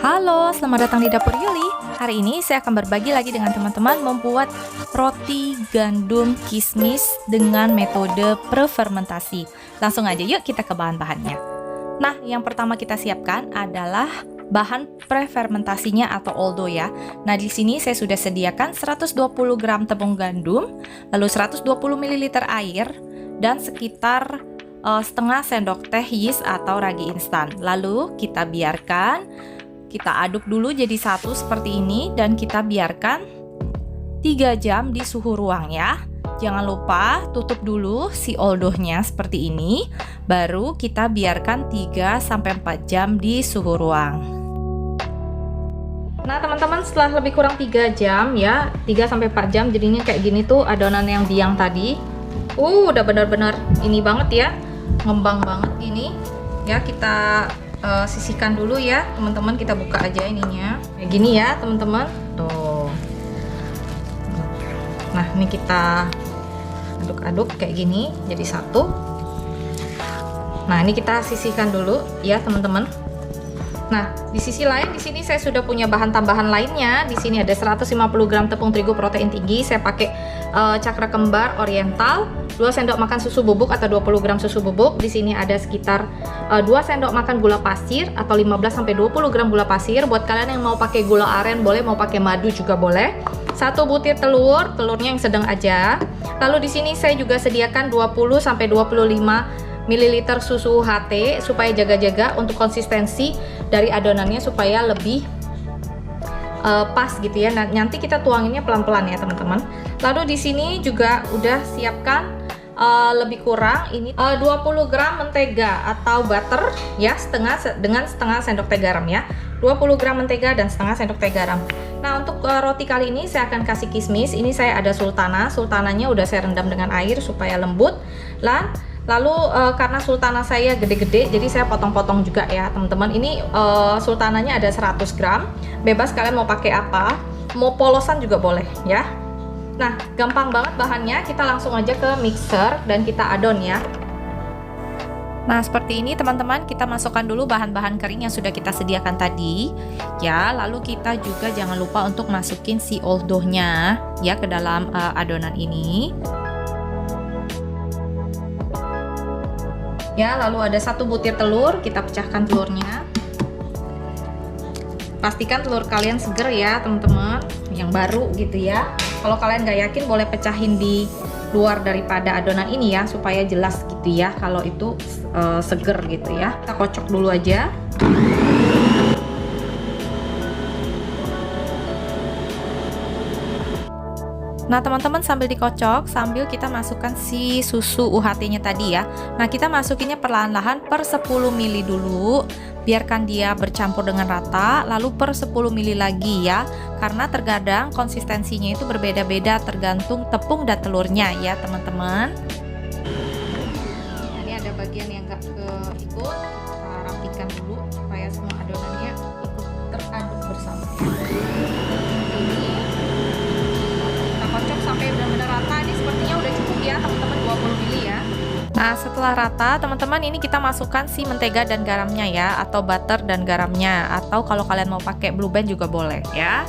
Halo, selamat datang di Dapur Yuli. Hari ini saya akan berbagi lagi dengan teman-teman membuat roti gandum kismis dengan metode prefermentasi. Langsung aja yuk kita ke bahan-bahannya. Nah, yang pertama kita siapkan adalah bahan prefermentasinya atau oldo ya. Nah, di sini saya sudah sediakan 120 gram tepung gandum, lalu 120 ml air, dan sekitar setengah sendok teh yeast atau ragi instan. Lalu kita biarkan, kita aduk dulu jadi satu seperti ini dan kita biarkan 3 jam di suhu ruang ya. Jangan lupa tutup dulu si oldohnya seperti ini. Baru kita biarkan 3-4 jam di suhu ruang. Nah teman-teman, setelah lebih kurang 3 jam ya, 3-4 jam jadinya kayak gini tuh adonan yang biang tadi. Udah benar-benar ini banget ya, ngembang banget ini ya. Kita sisihkan dulu ya teman-teman, kita buka aja ininya kayak gini ya teman-teman tuh. Nah ini kita aduk-aduk kayak gini jadi satu. Nah ini kita sisihkan dulu ya teman-teman. Nah di sisi lain di sini saya sudah punya bahan tambahan lainnya. Di sini ada 150 gram tepung terigu protein tinggi. Saya pakai cakra kembar oriental, 2 sendok makan susu bubuk atau 20 gram susu bubuk. Di sini ada sekitar 2 sendok makan gula pasir atau 15-20 gram gula pasir. Buat kalian yang mau pakai gula aren boleh, mau pakai madu juga boleh. 1 butir telur, telurnya yang sedang aja. Lalu di sini saya juga sediakan 20-25 ml susu UHT supaya jaga-jaga untuk konsistensi dari adonannya supaya lebih pas gitu ya. Nah, nanti kita tuanginnya pelan-pelan ya teman-teman. Lalu di sini juga udah siapkan lebih kurang ini 20 gram mentega atau butter ya, setengah sendok teh garam ya. 20 gram mentega dan setengah sendok teh garam. Nah untuk roti kali ini saya akan kasih kismis. Ini saya ada sultana, sultananya udah saya rendam dengan air supaya lembut. Lalu karena sultana saya gede-gede jadi saya potong-potong juga ya teman-teman. Ini sultananya ada 100 gram. Bebas kalian mau pakai apa, mau polosan juga boleh ya. Nah gampang banget bahannya, kita langsung aja ke mixer dan kita adon ya. Nah seperti ini teman-teman, kita masukkan dulu bahan-bahan kering yang sudah kita sediakan tadi ya. Lalu kita juga jangan lupa untuk masukin si oldohnya ya ke dalam adonan ini ya. Lalu ada 1 butir telur, kita pecahkan telurnya. Pastikan telur kalian seger ya teman-teman, yang baru gitu ya. Kalau kalian nggak yakin boleh pecahin di luar daripada adonan ini ya, supaya jelas gitu ya kalau itu seger gitu ya. Kita kocok dulu aja. Nah teman-teman, sambil dikocok, sambil kita masukkan si susu UHT-nya tadi ya. Nah kita masukinnya perlahan-lahan per 10 ml dulu, biarkan dia bercampur dengan rata, lalu per 10 ml lagi ya. Karena terkadang konsistensinya itu berbeda-beda tergantung tepung dan telurnya ya teman-teman. Nah, ini ada bagian yang nggak keikut, kita rapikan dulu supaya semua adonannya ikut teraduk bersama ya. Kocok sampai benar-benar rata. Ini sepertinya udah cukup ya teman-teman, 20 ml ya. Nah setelah rata teman-teman, ini kita masukkan si mentega dan garamnya ya, atau butter dan garamnya, atau kalau kalian mau pakai blue band juga boleh ya.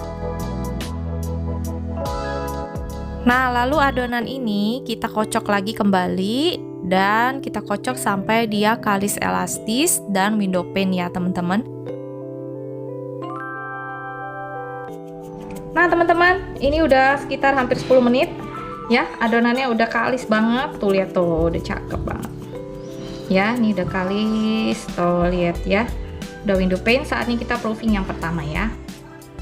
Nah lalu adonan ini kita kocok lagi kembali dan kita kocok sampai dia kalis elastis dan window pane ya teman-teman. Nah teman-teman, ini udah sekitar hampir 10 menit ya, adonannya udah kalis banget tuh, lihat tuh, udah cakep banget ya. Ini udah kalis tuh, lihat ya, udah window pane. Saatnya kita proofing yang pertama ya.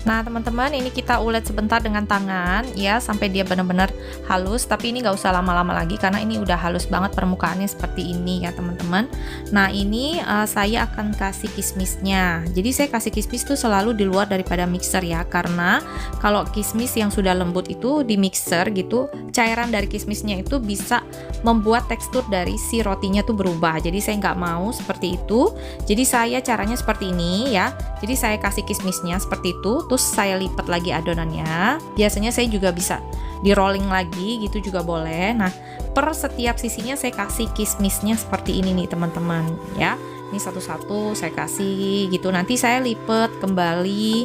Nah teman-teman, ini kita ulet sebentar dengan tangan ya sampai dia benar-benar halus. Tapi ini nggak usah lama-lama lagi karena ini udah halus banget permukaannya seperti ini ya teman-teman. Nah ini saya akan kasih kismisnya. Jadi saya kasih kismis tuh selalu di luar daripada mixer ya, karena kalau kismis yang sudah lembut itu di mixer gitu, cairan dari kismisnya itu bisa membuat tekstur dari si rotinya tuh berubah. Jadi saya nggak mau seperti itu. Jadi saya caranya seperti ini ya. Jadi saya kasih kismisnya seperti itu, terus saya lipat lagi adonannya. Biasanya saya juga bisa di rolling lagi gitu juga boleh. Nah per setiap sisinya saya kasih kismisnya seperti ini nih teman-teman ya. Ini satu-satu saya kasih gitu. Nanti saya lipat kembali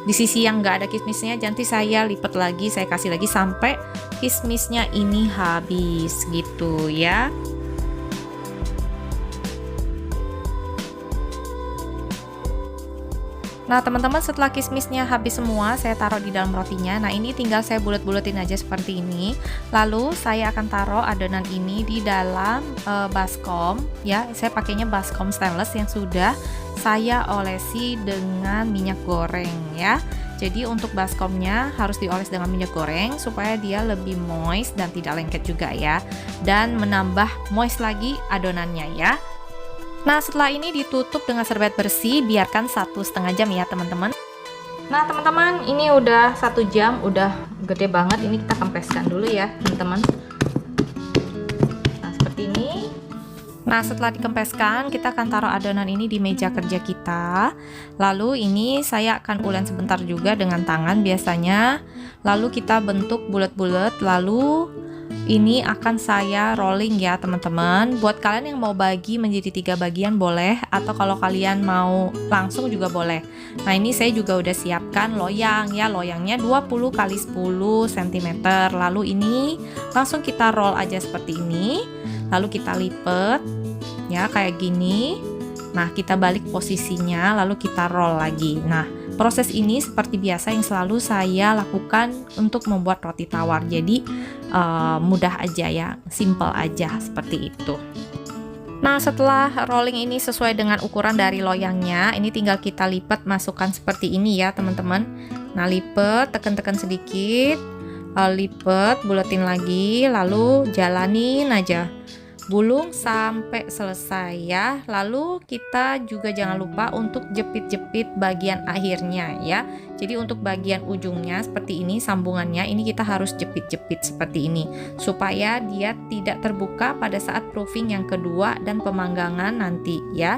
di sisi yang nggak ada kismisnya, nanti saya lipat lagi, saya kasih lagi sampai kismisnya ini habis gitu ya. Nah teman-teman, setelah kismisnya habis semua, saya taruh di dalam rotinya. Nah ini tinggal saya bulet-buletin aja seperti ini. Lalu saya akan taruh adonan ini di dalam baskom ya. Saya pakainya baskom stainless yang sudah saya olesi dengan minyak goreng ya. Jadi untuk baskomnya harus dioles dengan minyak goreng supaya dia lebih moist dan tidak lengket juga ya. Dan menambah moist lagi adonannya ya. Nah setelah ini ditutup dengan serbet bersih, biarkan 1,5 jam ya teman-teman. Nah teman-teman, ini udah 1 jam, udah gede banget. Ini kita kempeskan dulu ya teman-teman. Nah seperti ini. Nah setelah dikempeskan, kita akan taruh adonan ini di meja kerja kita. Lalu ini saya akan ulen sebentar juga dengan tangan biasanya. Lalu kita bentuk bulat-bulat, lalu ini akan saya rolling ya teman-teman. Buat kalian yang mau bagi menjadi 3 bagian boleh, atau kalau kalian mau langsung juga boleh. Nah ini saya juga udah siapkan loyang ya, loyangnya 20 x 10 cm. Lalu ini langsung kita roll aja seperti ini. Lalu kita lipat ya kayak gini. Nah kita balik posisinya, lalu kita roll lagi. Nah proses ini seperti biasa yang selalu saya lakukan untuk membuat roti tawar. Jadi mudah aja ya, simple aja seperti itu. Nah setelah rolling ini sesuai dengan ukuran dari loyangnya, ini tinggal kita lipat, masukkan seperti ini ya teman-teman. Nah lipat, tekan-tekan sedikit, lipat, buletin lagi, lalu jalanin aja, gulung sampai selesai ya. Lalu kita juga jangan lupa untuk jepit-jepit bagian akhirnya ya. Jadi untuk bagian ujungnya seperti ini, sambungannya ini kita harus jepit-jepit seperti ini supaya dia tidak terbuka pada saat proofing yang kedua dan pemanggangan nanti ya.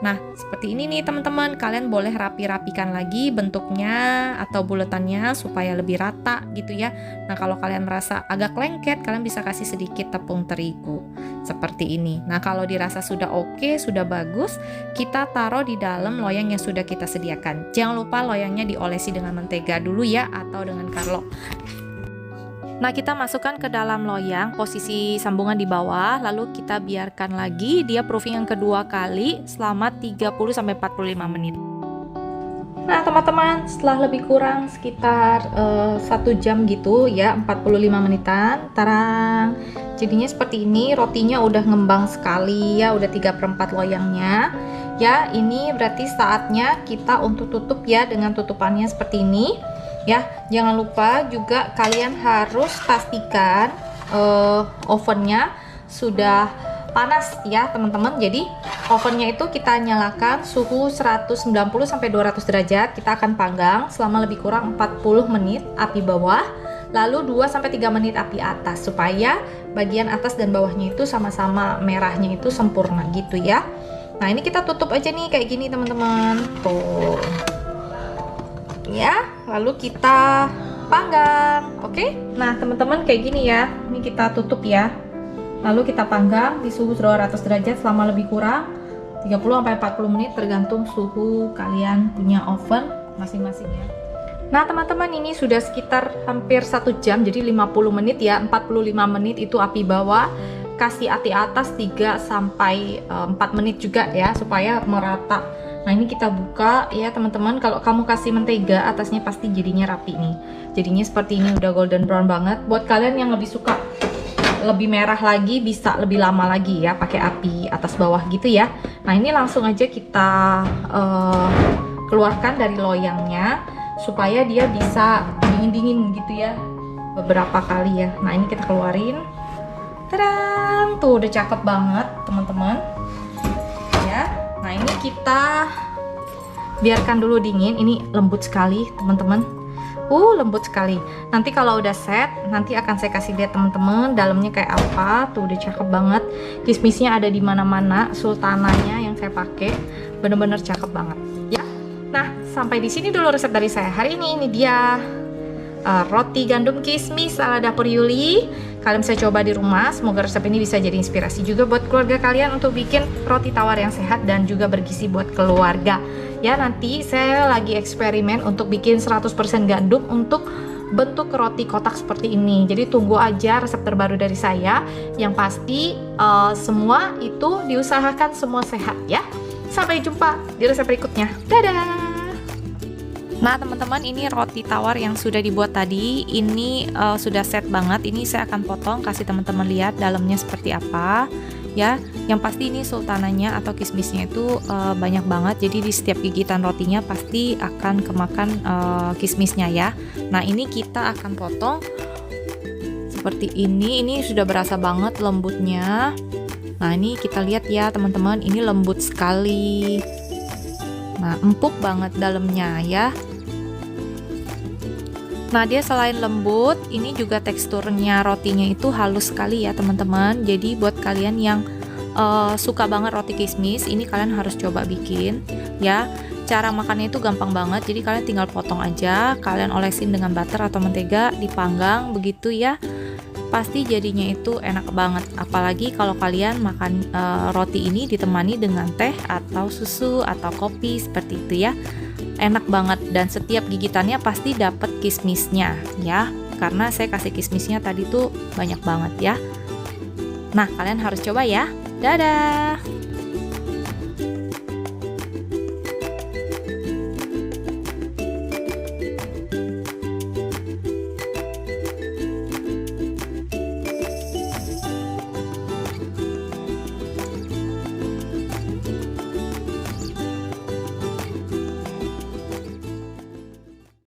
Nah seperti ini nih teman-teman, kalian boleh rapi-rapikan lagi bentuknya atau buletannya supaya lebih rata gitu ya. Nah kalau kalian merasa agak lengket, kalian bisa kasih sedikit tepung terigu seperti ini. Nah kalau dirasa sudah oke, sudah bagus, kita taruh di dalam loyang yang sudah kita sediakan. Jangan lupa loyangnya diolesi dengan mentega dulu ya, atau dengan Carlo. Nah kita masukkan ke dalam loyang, posisi sambungan di bawah, lalu kita biarkan lagi dia proofing yang kedua kali selama 30-45 menit. Nah teman-teman, setelah lebih kurang sekitar 1 jam gitu ya, 45 menitan, tarang, jadinya seperti ini. Rotinya udah ngembang sekali ya, udah 3/4 loyangnya ya. Ini berarti saatnya kita untuk tutup ya, dengan tutupannya seperti ini ya. Jangan lupa juga kalian harus pastikan ovennya sudah panas ya teman-teman. Jadi ovennya itu kita nyalakan suhu 190 sampai 200 derajat. Kita akan panggang selama lebih kurang 40 menit api bawah, lalu 2 sampai 3 menit api atas supaya bagian atas dan bawahnya itu sama-sama merahnya itu sempurna gitu ya. Nah, ini kita tutup aja nih kayak gini teman-teman. Tuh. Ya, lalu kita panggang. Oke? Nah, teman-teman kayak gini ya. Ini kita tutup ya. Lalu kita panggang di suhu 200 derajat selama lebih kurang 30-40 menit tergantung suhu kalian punya oven masing-masing ya. Nah teman-teman, ini sudah sekitar hampir 1 jam, jadi 50 menit ya. 45 menit itu api bawah, kasih api atas 3-4 menit juga ya supaya merata. Nah ini kita buka ya teman-teman. Kalau kamu kasih mentega atasnya pasti jadinya rapi nih. Jadinya seperti ini, udah golden brown banget. Buat kalian yang lebih suka lebih merah lagi, bisa lebih lama lagi ya pakai api atas bawah gitu ya. Nah ini langsung aja kita keluarkan dari loyangnya supaya dia bisa dingin-dingin gitu ya beberapa kali ya. Nah ini kita keluarin. Tadang, tuh udah cakep banget teman-teman ya. Nah ini kita biarkan dulu dingin. Ini lembut sekali teman-teman. Lembut sekali. Nanti kalau udah set, nanti akan saya kasih lihat teman-teman dalamnya kayak apa. Tuh udah cakep banget. Kismisnya ada di mana-mana. Sultananya yang saya pakai bener-bener cakep banget ya. Nah sampai di sini dulu resep dari saya hari ini. Ini dia roti gandum kismis ala dapur Yuli. kalian bisa coba di rumah. Semoga resep ini bisa jadi inspirasi juga buat keluarga kalian untuk bikin roti tawar yang sehat dan juga bergizi buat keluarga. Ya, nanti saya lagi eksperimen untuk bikin 100% gandum untuk bentuk roti kotak seperti ini. Jadi tunggu aja resep terbaru dari saya. Yang pasti semua itu diusahakan semua sehat ya. Sampai jumpa di resep berikutnya. Dadah. Nah teman-teman, ini roti tawar yang sudah dibuat tadi, ini sudah set banget. Ini saya akan potong, kasih teman-teman lihat dalamnya seperti apa ya. Yang pasti ini sultananya atau kismisnya itu banyak banget, jadi di setiap gigitan rotinya pasti akan kemakan kismisnya ya. Nah ini kita akan potong seperti ini sudah berasa banget lembutnya. Nah ini kita lihat ya teman-teman, ini lembut sekali. Nah empuk banget dalamnya ya. Nah dia selain lembut, ini juga teksturnya rotinya itu halus sekali ya teman-teman. Jadi buat kalian yang suka banget roti kismis, ini kalian harus coba bikin ya. Cara makannya itu gampang banget, jadi kalian tinggal potong aja, kalian olesin dengan butter atau mentega, dipanggang begitu ya. Pasti jadinya itu enak banget, apalagi kalau kalian makan roti ini ditemani dengan teh atau susu atau kopi seperti itu ya. Enak banget, dan setiap gigitannya pasti dapat kismisnya ya, karena saya kasih kismisnya tadi tuh banyak banget ya. Nah kalian harus coba ya. Dadah.